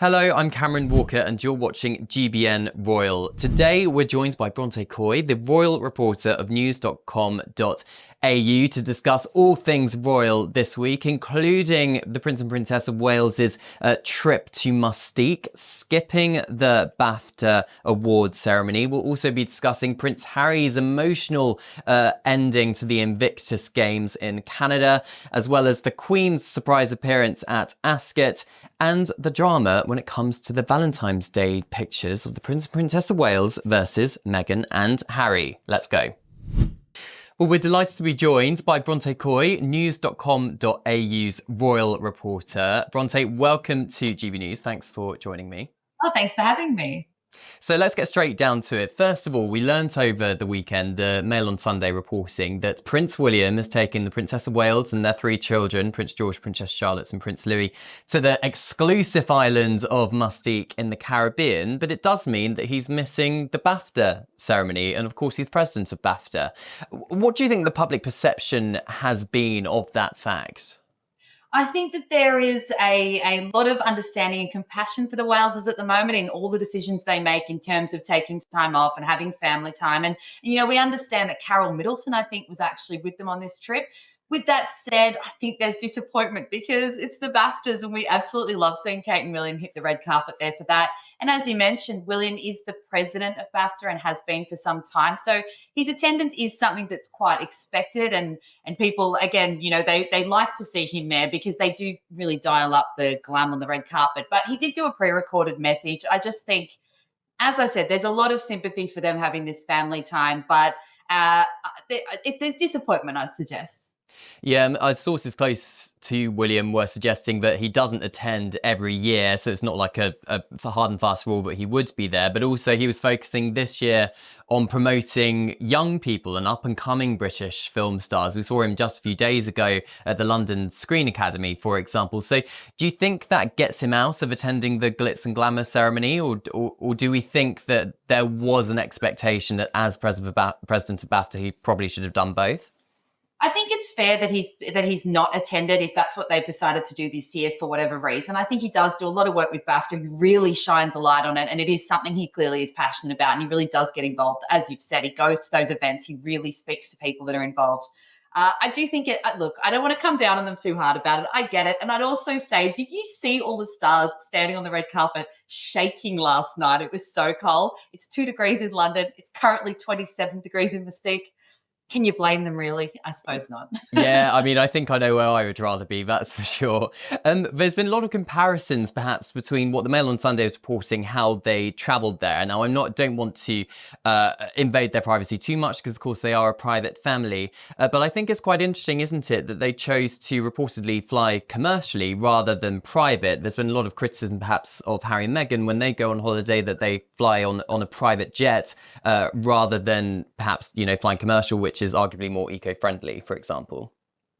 Hello, I'm Cameron Walker and you're watching GBN Royal. Today we're joined by Bronte Coy, the royal reporter of news.com.au, to discuss all things royal this week, including the Prince and Princess of Wales's trip to Mustique, skipping the BAFTA award ceremony. We'll also be discussing Prince Harry's emotional ending to the Invictus Games in Canada, as well as the Queen's surprise appearance at Ascot, and the drama when it comes to the Valentine's Day pictures of the Prince and Princess of Wales versus Meghan and Harry. Let's go. Well, we're delighted to be joined by Bronte Coy, news.com.au's royal reporter. Bronte, welcome to GB News. Thanks for joining me. Oh, thanks for having me. So let's get straight down to it. First of all, we learnt over the weekend, the Mail on Sunday reporting, that Prince William has taken the Princess of Wales and their three children, Prince George, Princess Charlotte and Prince Louis, to the exclusive island of Mustique in the Caribbean. But it does mean that he's missing the BAFTA ceremony. And of course, he's president of BAFTA. What do you think the public perception has been of that fact? I think that there is a lot of understanding and compassion for the Waleses at the moment in all the decisions they make in terms of taking time off and having family time. And, you know, we understand that Carol Middleton, I think, was actually with them on this trip. With that said, I think there's disappointment because it's the BAFTAs and we absolutely love seeing Kate and William hit the red carpet there for that. And as you mentioned, William is the president of BAFTA and has been for some time. So his attendance is something that's quite expected. And people, again, you know, they like to see him there because they do really dial up the glam on the red carpet. But he did do a pre-recorded message. I just think, as I said, there's a lot of sympathy for them having this family time. But there's disappointment, I'd suggest. Yeah, sources close to William were suggesting that he doesn't attend every year, so it's not like a hard and fast rule that he would be there, but also he was focusing this year on promoting young people and up-and-coming British film stars. We saw him just a few days ago at the London Screen Academy, for example. So do you think that gets him out of attending the glitz and glamour ceremony, or do we think that there was an expectation that as president of BAFTA, he probably should have done both? I think it's fair that he's not attended if that's what they've decided to do this year for whatever reason. I think he does do a lot of work with BAFTA. He really shines a light on it, and it is something he clearly is passionate about, and he really does get involved. As you've said, he goes to those events. He really speaks to people that are involved. I do think look, I don't want to come down on them too hard about it. I get it. And I'd also say, did you see all the stars standing on the red carpet shaking last night? It was so cold. It's 2 degrees in London. It's currently 27 degrees in Mustique. Can you blame them, really? I suppose not. Yeah, I mean, I think I know where I would rather be, that's for sure. There's been a lot of comparisons, perhaps, between what the Mail on Sunday is reporting, how they travelled there. Now, don't want to invade their privacy too much, because, of course, they are a private family. But I think it's quite interesting, isn't it, that they chose to reportedly fly commercially rather than private. There's been a lot of criticism, perhaps, of Harry and Meghan when they go on holiday, that they fly on a private jet rather than perhaps, you know, flying commercial, which is arguably more eco-friendly, for example.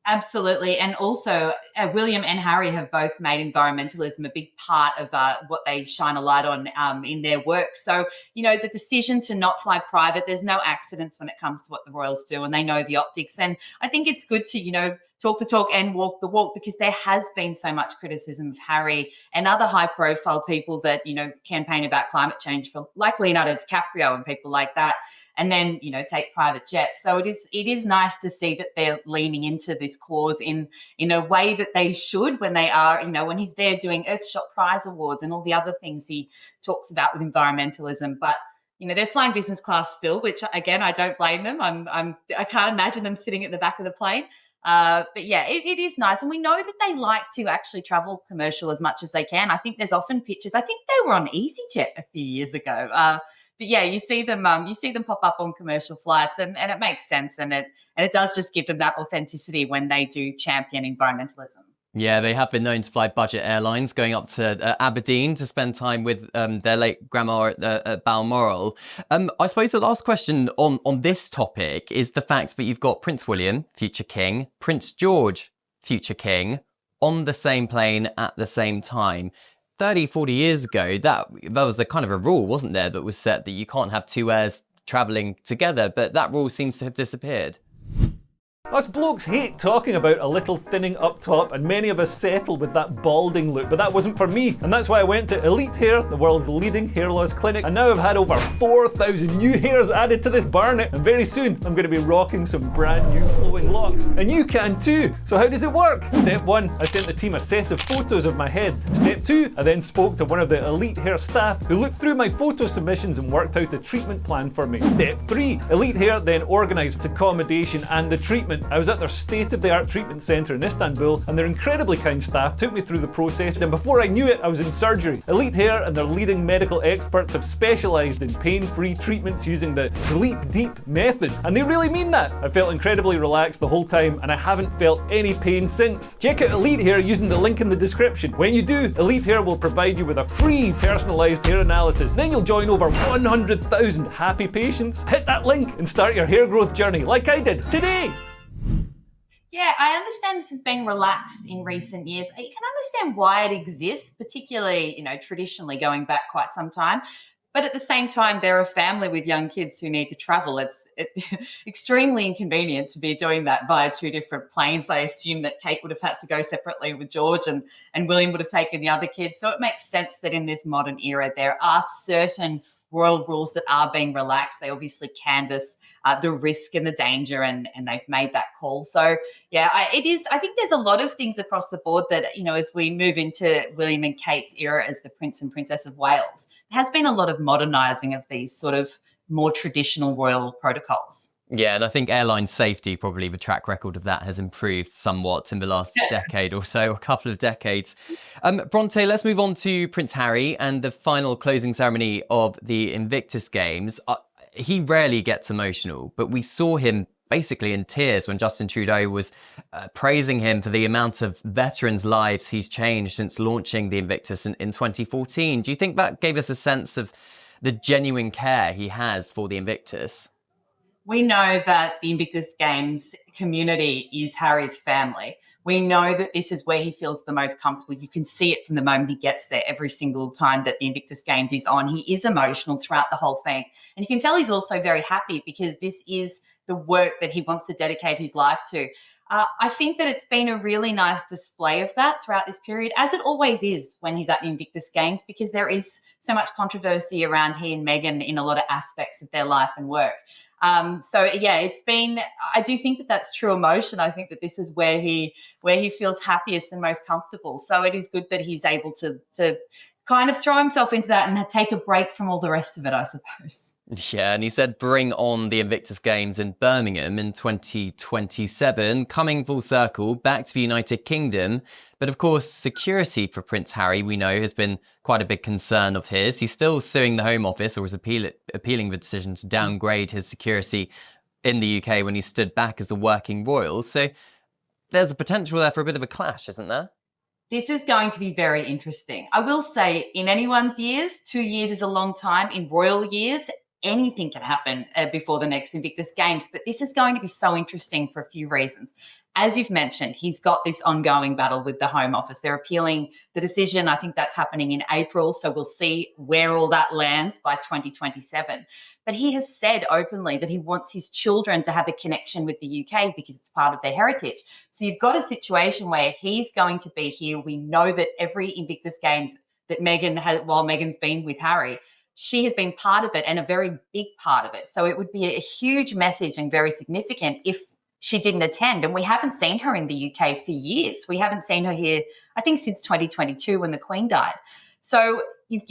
Absolutely. And also, William and Harry have both made environmentalism a big part of what they shine a light on in their work. So, you know, the decision to not fly private, there's no accidents when it comes to what the royals do, and they know the optics. And I think it's good to, you know, talk the talk and walk the walk, because there has been so much criticism of Harry and other high-profile people that, you know, campaign about climate change, for like Leonardo DiCaprio and people like that, and then, you know, take private jets. So it is nice to see that they're leaning into this cause in a way that they should, when they are, you know, when he's there doing Earthshot Prize Awards and all the other things he talks about with environmentalism. But, you know, they're flying business class still, which, again, I don't blame them. I can't imagine them sitting at the back of the plane. But yeah, it is nice. And we know that they like to actually travel commercial as much as they can. I think there's often pictures. I think they were on EasyJet a few years ago. But yeah, you see them pop up on commercial flights, and it makes sense, and it does just give them that authenticity when they do champion environmentalism. Yeah, they have been known to fly budget airlines, going up to Aberdeen to spend time with their late grandma at Balmoral. I suppose the last question on this topic is the fact that you've got Prince William, future king, Prince George, future king, on the same plane at the same time. 30, 40 years ago, that was a kind of a rule, wasn't there, that was set, that you can't have two heirs travelling together, but that rule seems to have disappeared. Us blokes hate talking about a little thinning up top, and many of us settle with that balding look, but that wasn't for me, and that's why I went to Elite Hair, the world's leading hair loss clinic, and now I've had over 4,000 new hairs added to this barnet, and very soon I'm going to be rocking some brand new flowing locks. And you can too! So how does it work? Step 1, I sent the team a set of photos of my head. Step 2, I then spoke to one of the Elite Hair staff who looked through my photo submissions and worked out a treatment plan for me. Step 3, Elite Hair then organised accommodation and the treatment. I was at their state-of-the-art treatment centre in Istanbul, and their incredibly kind staff took me through the process, and before I knew it, I was in surgery. Elite Hair and their leading medical experts have specialised in pain-free treatments using the sleep deep method, and they really mean that. I felt incredibly relaxed the whole time, and I haven't felt any pain since. Check out Elite Hair using the link in the description. When you do, Elite Hair will provide you with a free personalised hair analysis. Then you'll join over 100,000 happy patients. Hit that link and start your hair growth journey like I did today. Yeah, I understand this has been relaxed in recent years. I can understand why it exists, particularly, traditionally going back quite some time. But at the same time, they're a family with young kids who need to travel. It's extremely inconvenient to be doing that via two different planes. I assume that Kate would have had to go separately with George and William would have taken the other kids. So it makes sense that in this modern era, there are certain royal rules that are being relaxed. They obviously canvass the risk and the danger, and they've made that call. So yeah, it is. I think there's a lot of things across the board that, as we move into William and Kate's era as the Prince and Princess of Wales, there has been a lot of modernising of these sort of more traditional royal protocols. Yeah, and I think airline safety, probably the track record of that has improved somewhat in the last decade or so, a couple of decades. Bronte, let's move on to Prince Harry and the final closing ceremony of the Invictus Games. He rarely gets emotional, but we saw him basically in tears when Justin Trudeau was praising him for the amount of veterans' lives he's changed since launching the Invictus in 2014. Do you think that gave us a sense of the genuine care he has for the Invictus? We know that the Invictus Games community is Harry's family. We know that this is where he feels the most comfortable. You can see it from the moment he gets there. Every single time that the Invictus Games is on, he is emotional throughout the whole thing. And you can tell he's also very happy because this is the work that he wants to dedicate his life to. I think that it's been a really nice display of that throughout this period, as it always is when he's at the Invictus Games, because there is so much controversy around he and Meghan in a lot of aspects of their life and work. So yeah, I do think that that's true emotion. I think that this is where he feels happiest and most comfortable. So it is good that he's able to kind of throw himself into that and take a break from all the rest of it, I suppose. Yeah, and he said bring on the Invictus Games in Birmingham in 2027, coming full circle back to the United Kingdom. But of course, security for Prince Harry, we know, has been quite a big concern of his. He's still suing the Home Office, or is appealing the decision to downgrade his security in the UK when he stood back as a working royal. So there's a potential there for a bit of a clash, isn't there? This is going to be very interesting. I will say, in anyone's years, 2 years is a long time. In royal years, anything can happen before the next Invictus Games. But this is going to be so interesting for a few reasons. As you've mentioned, he's got this ongoing battle with the Home Office. They're appealing the decision. I think that's happening in April. So we'll see where all that lands by 2027. But he has said openly that he wants his children to have a connection with the UK because it's part of their heritage. So you've got a situation where he's going to be here. We know that every Invictus Games that Meghan has, while Meghan's been with Harry, she has been part of it and a very big part of it. So it would be a huge message and very significant if she didn't attend. And we haven't seen her in the UK for years. We haven't seen her here, I think, since 2022 when the Queen died. So,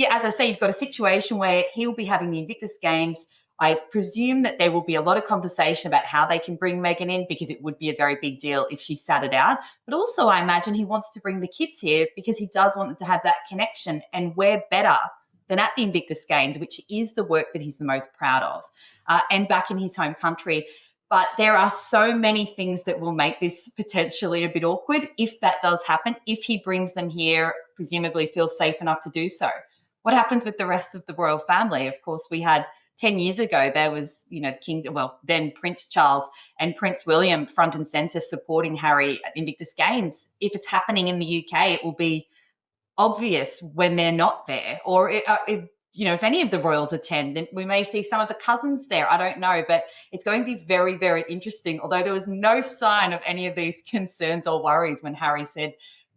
as I say, you've got a situation where he'll be having the Invictus Games. I presume that there will be a lot of conversation about how they can bring Meghan in because it would be a very big deal if she sat it out. But also, I imagine he wants to bring the kids here because he does want them to have that connection. And where better than at the Invictus Games, which is the work that he's the most proud of, and back in his home country. But there are so many things that will make this potentially a bit awkward if that does happen. If he brings them here, presumably feels safe enough to do so. What happens with the rest of the royal family? Of course, we had 10 years ago, there was, then Prince Charles and Prince William front and centre supporting Harry at Invictus Games. If it's happening in the UK, it will be obvious when they're not there, or if any of the royals attend, then we may see some of the cousins there. I don't know, but it's going to be very, very interesting. Although there was no sign of any of these concerns or worries when Harry said,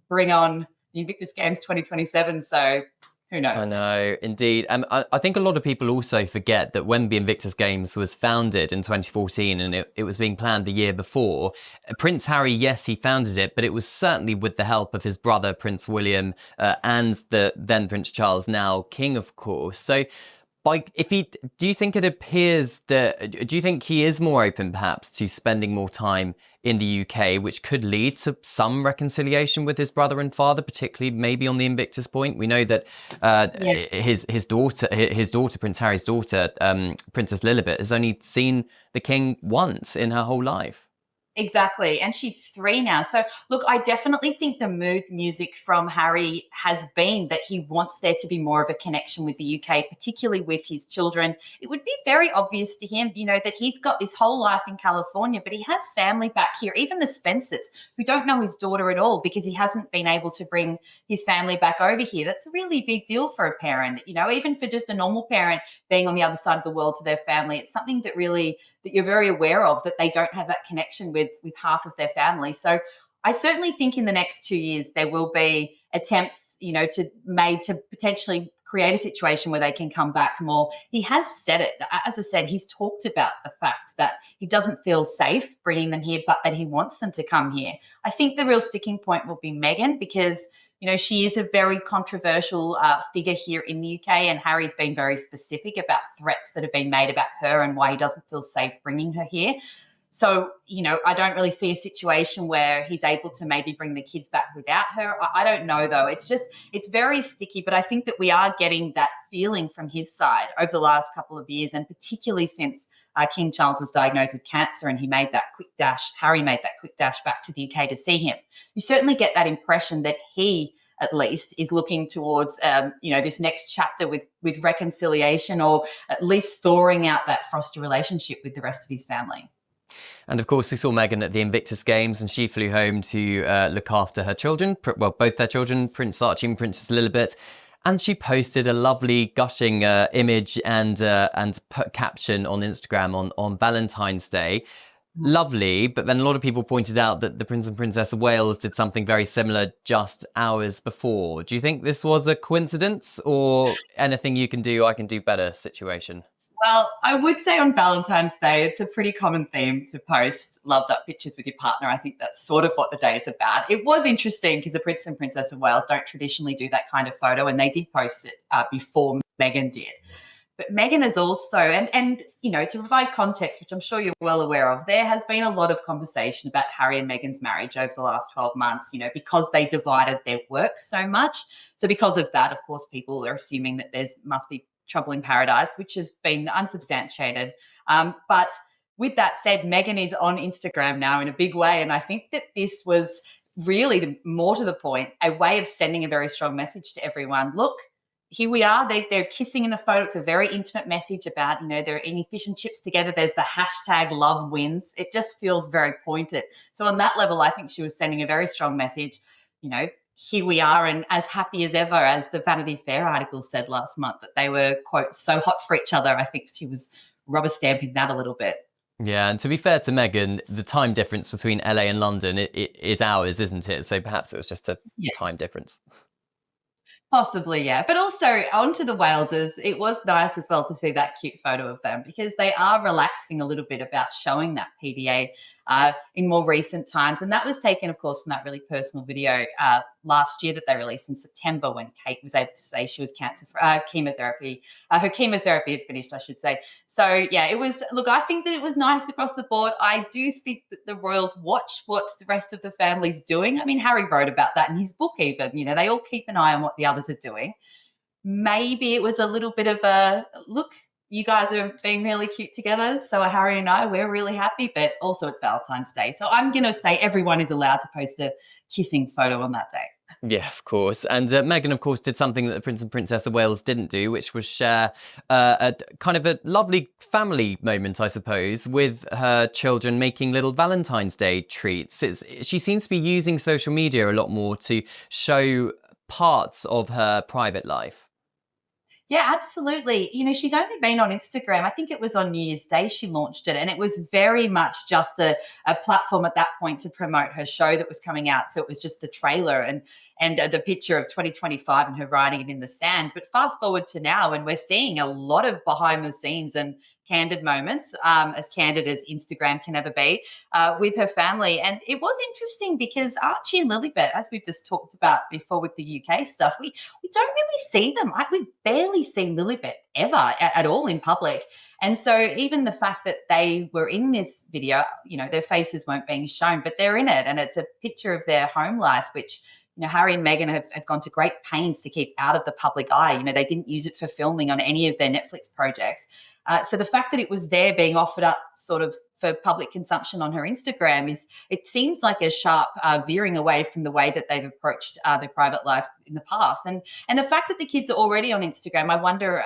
bring on the Invictus Games 2027. So who knows? I know, indeed. I think a lot of people also forget that when the Invictus Games was founded in 2014 and it was being planned the year before, Prince Harry, yes, he founded it, but it was certainly with the help of his brother, Prince William, and the then Prince Charles, now king, of course. So do you think it appears that, do you think he is more open perhaps to spending more time in the UK, which could lead to some reconciliation with his brother and father, particularly maybe on the Invictus point? We know that his daughter, Prince Harry's daughter, Princess Lilibet, has only seen the king once in her whole life. Exactly. And she's 3 now. So, look, I definitely think the mood music from Harry has been that he wants there to be more of a connection with the UK, particularly with his children. It would be very obvious to him, that he's got this whole life in California, but he has family back here, even the Spencers, who don't know his daughter at all because he hasn't been able to bring his family back over here. That's a really big deal for a parent, even for just a normal parent being on the other side of the world to their family. It's something that you're very aware of, that they don't have that connection with half of their family. So I certainly think in the next 2 years there will be attempts, to potentially create a situation where they can come back more. He has said it. As I said, he's talked about the fact that he doesn't feel safe bringing them here, but that he wants them to come here. I think the real sticking point will be Meghan, because she is a very controversial figure here in the UK, and Harry's been very specific about threats that have been made about her and why he doesn't feel safe bringing her here. So, I don't really see a situation where he's able to maybe bring the kids back without her. I don't know, though. It's very sticky, but I think that we are getting that feeling from his side over the last couple of years, and particularly since King Charles was diagnosed with cancer and Harry made that quick dash back to the UK to see him. You certainly get that impression that he, at least, is looking towards, this next chapter with reconciliation, or at least thawing out that frosty relationship with the rest of his family. And of course, we saw Meghan at the Invictus Games, and she flew home to look after her children, both their children, Prince Archie and Princess Lilibet. And she posted a lovely gushing image and caption on Instagram on Valentine's Day. Lovely, but then a lot of people pointed out that the Prince and Princess of Wales did something very similar just hours before. Do you think this was a coincidence, or anything you can do, I can do better situation? Well, I would say on Valentine's Day, it's a pretty common theme to post loved up pictures with your partner. I think that's sort of what the day is about. It was interesting because the Prince and Princess of Wales don't traditionally do that kind of photo, and they did post it before Meghan did. But Meghan is also, and to provide context, which I'm sure you're well aware of, there has been a lot of conversation about Harry and Meghan's marriage over the last 12 months, because they divided their work so much. So because of that, of course, people are assuming that must be trouble in paradise, which has been unsubstantiated. But with that said, Meghan is on Instagram now in a big way. And I think that this was really, more to the point, a way of sending a very strong message to everyone. Look, here we are. They're kissing in the photo. It's a very intimate message about, they're eating fish and chips together. There's the hashtag love wins. It just feels very pointed. So on that level, I think she was sending a very strong message. Here we are, and as happy as ever, as the Vanity Fair article said last month, that they were, quote, so hot for each other. I think she was rubber stamping that a little bit. Yeah, and to be fair to Meghan, the time difference between LA and London it is hours, isn't it? So perhaps it was just a time difference. Possibly, yeah. But also, onto the Walesers, it was nice as well to see that cute photo of them, because they are relaxing a little bit about showing that PDA in more recent times. And that was taken, of course, from that really personal video last year that they released in September, when Kate was able to say she was chemotherapy. Her chemotherapy had finished, I should say. So, yeah, it was, look, I think that it was nice across the board. I do think that the royals watch what the rest of the family's doing. I mean, Harry wrote about that in his book even. They all keep an eye on what the others are doing. Maybe it was a little bit of a, look, you guys are being really cute together, so are Harry and I. We're really happy, but also it's Valentine's Day. So I'm going to say everyone is allowed to post a kissing photo on that day. Yeah, of course. And Meghan, of course, did something that the Prince and Princess of Wales didn't do, which was share a kind of a lovely family moment, I suppose, with her children making little Valentine's Day treats. She seems to be using social media a lot more to show parts of her private life. Yeah, absolutely. She's only been on Instagram. I think it was on New Year's Day she launched it. And it was very much just a platform at that point to promote her show that was coming out. So it was just the trailer and the picture of 2025 and her writing it in the sand. But fast forward to now, and we're seeing a lot of behind the scenes and candid moments, as candid as Instagram can ever be, with her family. And it was interesting because Archie and Lilibet, as we've just talked about before with the UK stuff, we don't really see them. We've barely seen Lilibet ever at all in public. And so even the fact that they were in this video, their faces weren't being shown, but they're in it. And it's a picture of their home life, which Harry and Meghan have gone to great pains to keep out of the public eye. They didn't use it for filming on any of their Netflix projects. So the fact that it was there being offered up sort of for public consumption on her Instagram it seems like a sharp veering away from the way that they've approached their private life in the past. And the fact that the kids are already on Instagram, I wonder,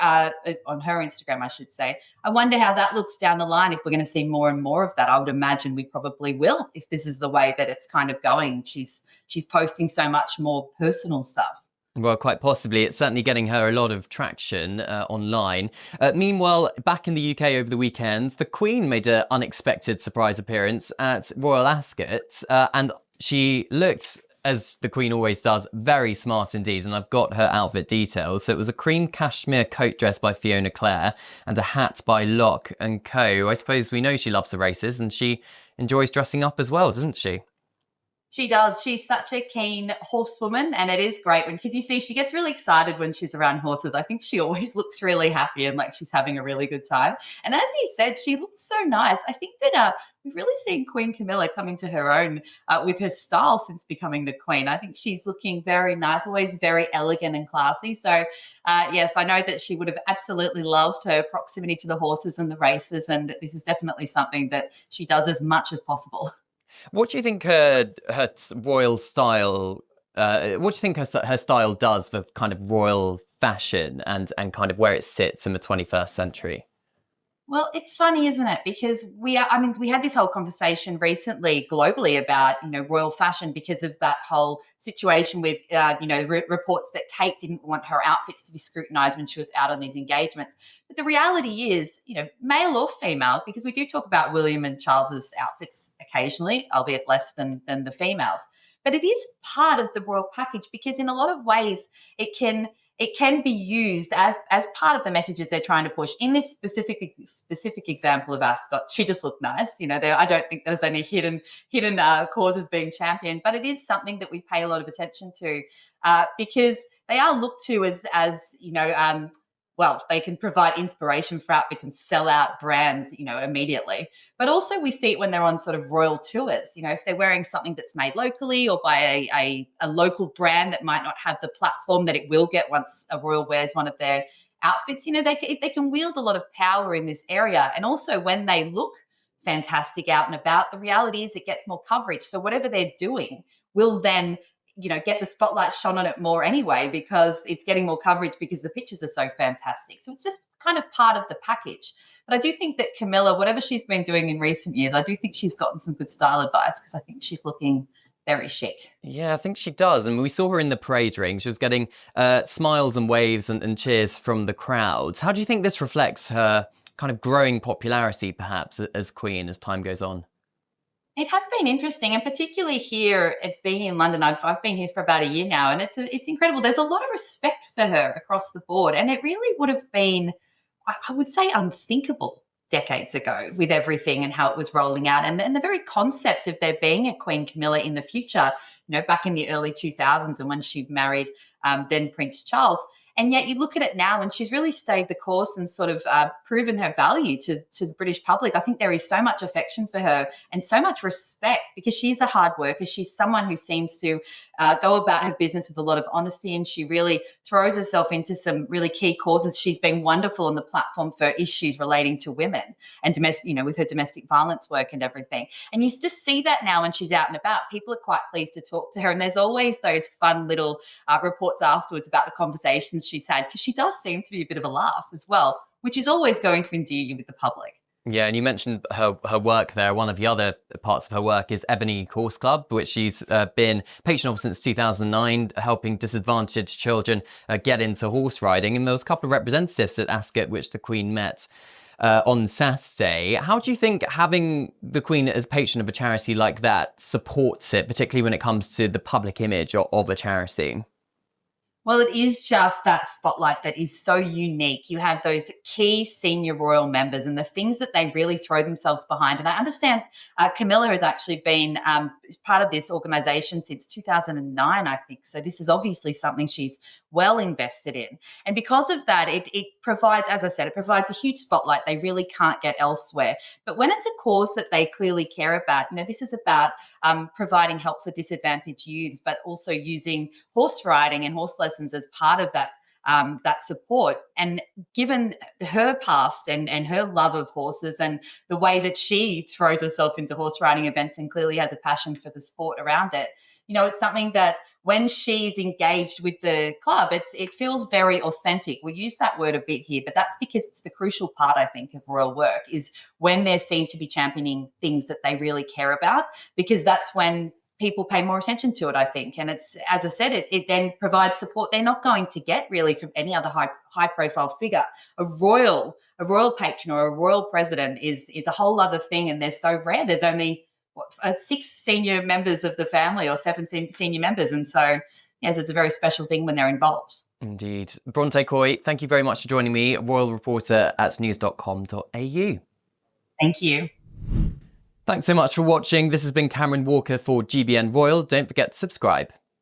on her Instagram, I should say, I wonder how that looks down the line if we're going to see more and more of that. I would imagine we probably will if this is the way that it's kind of going. She's posting so much more personal stuff. Well, quite possibly. It's certainly getting her a lot of traction online. Meanwhile, back in the UK over the weekend, the Queen made an unexpected surprise appearance at Royal Ascot, and she looked, as the Queen always does, very smart indeed, and I've got her outfit details. So it was a cream cashmere coat dress by Fiona Clare and a hat by Locke & Co. I suppose we know she loves the races and she enjoys dressing up as well, doesn't she? She does. She's such a keen horsewoman, and it is great because you see she gets really excited when she's around horses. I think she always looks really happy and like she's having a really good time. And as you said, she looks so nice. I think that we've really seen Queen Camilla come into her own with her style since becoming the Queen. I think she's looking very nice, always very elegant and classy. So, yes, I know that she would have absolutely loved her proximity to the horses and the races, and this is definitely something that she does as much as possible. What do you think her royal style? What do you think her style does for kind of royal fashion and kind of where it sits in the 21st century? Well, it's funny, isn't it? Because we had this whole conversation recently globally about, royal fashion because of that whole situation with, reports that Kate didn't want her outfits to be scrutinized when she was out on these engagements. But the reality is, male or female, because we do talk about William and Charles's outfits occasionally, albeit less than the females. But it is part of the royal package because in a lot of ways it can be used as part of the messages they're trying to push. In this specific example of Ascot, she just looked nice. I don't think there was any hidden causes being championed, but it is something that we pay a lot of attention to because they are looked to as they can provide inspiration for outfits and sell out brands, immediately. But also we see it when they're on sort of royal tours, if they're wearing something that's made locally or by a local brand that might not have the platform that it will get once a royal wears one of their outfits, they can wield a lot of power in this area. And also when they look fantastic out and about, the reality is it gets more coverage. So whatever they're doing will then get the spotlight shone on it more anyway because it's getting more coverage because the pictures are so fantastic. So it's just kind of part of the package. But I do think that Camilla, whatever she's been doing in recent years, I do think she's gotten some good style advice because I think she's looking very chic. Yeah, I think she does. And we saw her in the parade ring. She was getting smiles and waves and cheers from the crowds. How do you think this reflects her kind of growing popularity, perhaps, as Queen as time goes on? It has been interesting, and particularly here at being in London, I've been here for about a year now, and it's incredible. There's a lot of respect for her across the board, and it really would have been, I would say, unthinkable decades ago with everything and how it was rolling out, and the very concept of there being a Queen Camilla in the future, back in the early 2000s and when she married then Prince Charles. And yet you look at it now and she's really stayed the course and sort of proven her value to the British public. I think there is so much affection for her and so much respect because she's a hard worker. She's someone who seems to go about her business with a lot of honesty, and she really throws herself into some really key causes. She's been wonderful on the platform for issues relating to women and with her domestic violence work and everything. And you just see that now when she's out and about. People are quite pleased to talk to her, and there's always those fun little reports afterwards about the conversations she's had because she does seem to be a bit of a laugh as well, which is always going to endear you with the public. Yeah, and you mentioned her work there. One of the other parts of her work is Ebony Horse Club, which she's been patron of since 2009, helping disadvantaged children get into horse riding. And there was a couple of representatives at Ascot, which the Queen met on Saturday. How do you think having the Queen as patron of a charity like that supports it, particularly when it comes to the public image of a charity? Well, it is just that spotlight that is so unique. You have those key senior royal members and the things that they really throw themselves behind. And I understand Camilla has actually been part of this organisation since 2009, I think. So this is obviously something she's well invested in. And because of that, it provides, as I said, it provides a huge spotlight they really can't get elsewhere. But when it's a cause that they clearly care about, this is about providing help for disadvantaged youths, but also using horse riding and horse lessons as part of that that support. And given her past and her love of horses and the way that she throws herself into horse riding events and clearly has a passion for the sport around it, it's something that when she's engaged with the club, it feels very authentic. We use that word a bit here, but that's because it's the crucial part, I think, of royal work is when they're seen to be championing things that they really care about, because that's when people pay more attention to it, I think. And it's, as I said, it then provides support they're not going to get really from any other high profile figure. A royal patron or a royal president is a whole other thing, and they're so rare. There's only 6 senior members of the family or 7 senior members. And so, yes, it's a very special thing when they're involved. Indeed. Bronte Coy, thank you very much for joining me, royal reporter at news.com.au. Thank you. Thanks so much for watching. This has been Cameron Walker for GBN Royal. Don't forget to subscribe.